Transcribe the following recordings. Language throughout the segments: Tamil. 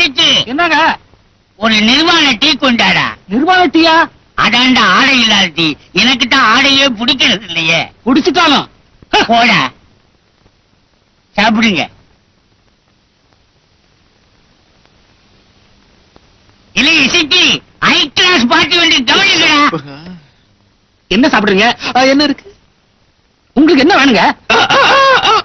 இசைக்கு என்னங்க? ஒரு நிர்வாண டீ கொண்டாடா. நிர்வாண டீயா? அதாண்டா ஆடை இல்லாத டீ. எனக்கு தான் ஆடையே பிடிக்கிறது இல்லையே. குடிச்சுட்டாலும் போடா சாப்பிடுங்க. இல்ல இசைக்கு ஹை கிளாஸ் பார்ட்டி வந்து கவனிக்கடா. என்ன சாப்பிடுறீங்க? என்ன இருக்கு? உங்களுக்கு என்ன வேணுங்க?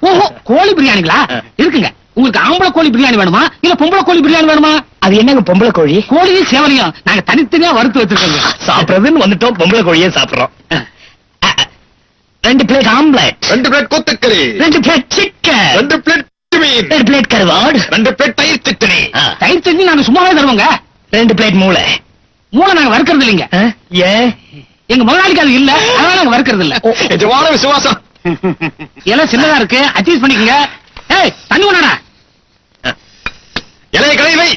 ஓஹோ, கோழி பிரியாணிங்களா? இருக்குங்க. உங்களுக்கு ஆம்பளை கோழி பிரியாணி வேணுமா இல்ல பொம்பளை கோழி பிரியாணி வேணுமா? அது என்னங்க பொம்பளை கோழி? கோழியும் சேவலையும் நாங்க தனித்தனியா வறுத்து வச்சிருக்கோங்க. சாப்பிடுறதுன்னு வந்துட்டோம், பொம்பளை கோழியே சாப்பிடுறோம். 2 பிளேட் ஆம்லெட், 2 பிளேட் கொத்துக்கறி, 2 பிளேட் சிக்கன், 2 பிளேட் மீன், 2 பிளேட் கருவாடு, 2 பிளேட் தயிர் சட்னி. தயிர் சட்னி நாங்க சும்மாவே தருவோங்க. 2 பிளேட் மூளை. மூளை நாங்க வறுக்கிறது இல்லைங்க. ஏன்? எங்க முதலாளிக்கு அது இல்ல, அதனால நாங்க வறுக்கிறது இல்ல. எஜமான விசுவாசம். எல்லாம் சின்னதா இருக்கு, அட்ஜஸ்ட் பண்ணிக்கங்க. ஏய், தண்ணி கொண்டாடா. இலையை கழுவி வை.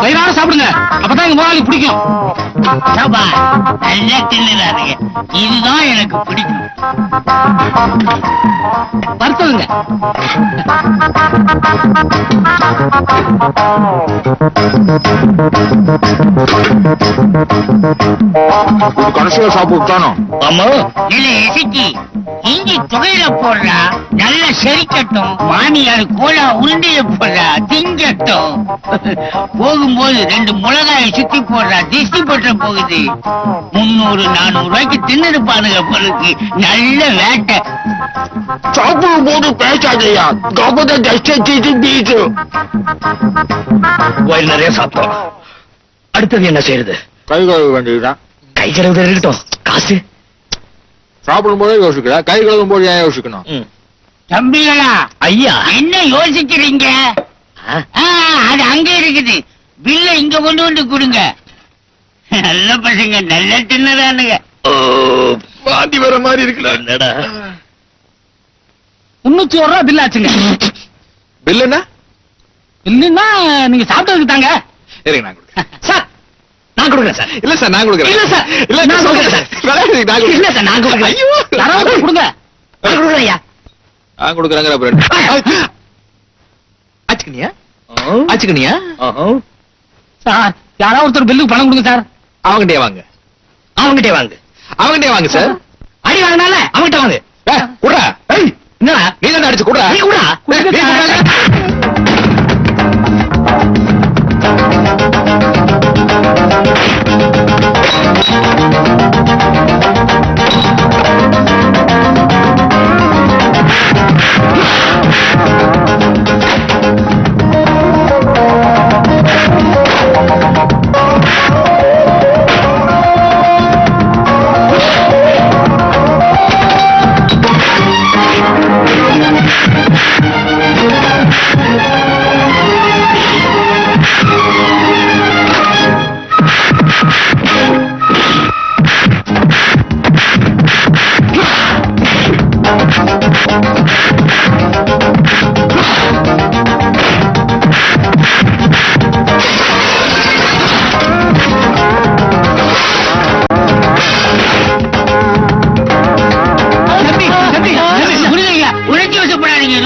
வயிறார சாப்பிடுங்க, அப்பதான் எங்க முதலாளி பிடிக்கும். சாபா நல்லா தின்னுறாருங்க. இதுதான் எனக்கு பிடிக்கும். வறுத்ததுங்க. ஒரு கடைசியில சாப்பிட்டானோ? ஆமா. இல்ல இசைக்கு இஞ்சி தொகையில போடுறா, நல்ல செரிக்கட்டும். மாமியார் கோலா உருண்டைய போடுறா, திங்கட்டும். போகும்போது 2 மிளகாயை சுத்தி போடுறா, திஷ்டி பற்ற போகுது. 300-400 ரூபாய்க்கு தின்னுருப்பானுங்க பொருளுக்கு. நல்ல வேட்டை. சாப்பிடும் போது பேசாதையா, கபத கஷ்டத்து பீச்சு. வயிறு நிறைய சாப்பிட்டோம். அடுத்தது என்ன செய்யறது? கை கழுவ வேண்டியதுதான். கை கழுவுறது இருக்கட்டும், காசு சாப்பிடும் போதே யோசிக்கிற, கை கழுவும் போது ஏன் யோசிக்கணும்? தம்பிகளா, ஐயா. என்ன யோசிக்கிறீங்க? அது அங்க இருக்குது. பில்ல இங்க கொண்டு வந்து கொடுங்க. நல்ல பசங்க, நல்ல தின்னதானுங்க. வாந்தி வர மாதிரி இருக்குல்ல. என்னடா 301 ரூபா பில் ஆச்சுங்க. பில் என்ன? இல்லன்னா நீங்க சாப்பிட்டதுக்கு தாங்க. இருங்க நான் கொடுக்குறேன். சார், நான் கொடுக்குறேன் சார். இல்ல சார் நான் கொடுக்குறேன். இல்ல சார், இல்ல நான் கொடுக்குறேன் சார். விளையாடுறீங்க, நான் கொடுக்குறேன். இல்ல சார், நான் கொடுக்குறேன். ஐயோ, யாராவது கொடுங்க. நான் கொடுக்குறேன் ஐயா. நான் கொடுக்குறேங்கிற அப்புறம் ஆச்சுக்கணியா? ஆச்சுக்கணியா? சார், யாராவது ஒருத்தர் பில்லுக்கு பணம் கொடுங்க சார். அவங்கிட்டே வாங்க, அவங்கிட்டே வாங்க. அவங்கிட்டே வாங்க சார். அடி வாங்கினால அவங்கிட்ட வாங்க. குடுறா. என்னடா நீ தான் அடிச்சு குடுறா. நீ கூடா? கொடுங்க சார்.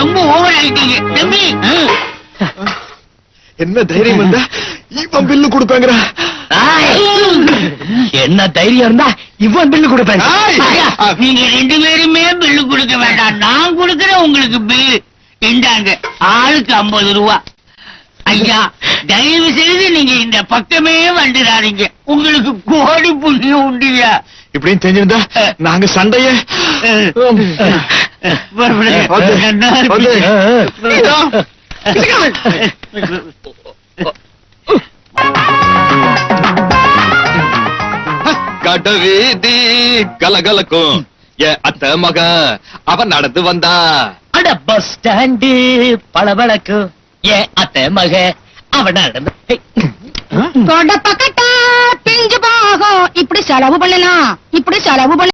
ரொம்ப ஓவர் ஆயிட்டீங்க தம்பி. என்ன தைரியம் இருந்தா இவன் பில்லு கொடுப்பேங்கிற? என்ன தைரியம் இருந்தா இவன் பில்லு கொடுப்பேன். நீங்க 2 பேருமே பில்லு கொடுக்க வேண்டாம், நான் கொடுக்கிறேன் உங்களுக்கு பில்லு. இந்தாங்க, ஆளுக்கு 50 ரூபா. ஐயா, தயவு செய்து நீங்க இந்த பக்கமே வந்துடாதீங்க, உங்களுக்கு கோடி புண்ணியம் உண்டுயா. இப்படின்னு தெரிஞ்சிருந்தா நாங்க சண்டைய கடவீதி கலகலக்கும். என் அத்தை மகன் அவன் நடந்து வந்தா. அட பஸ் ஸ்டாண்டு பளபளக்கு. ஏன் அத்தை மக அவன் நடந்து. பக்கட்டா பிஞ்சு போகும். இப்படி செலவு பண்ணலாம், இப்படி செலவு பண்ண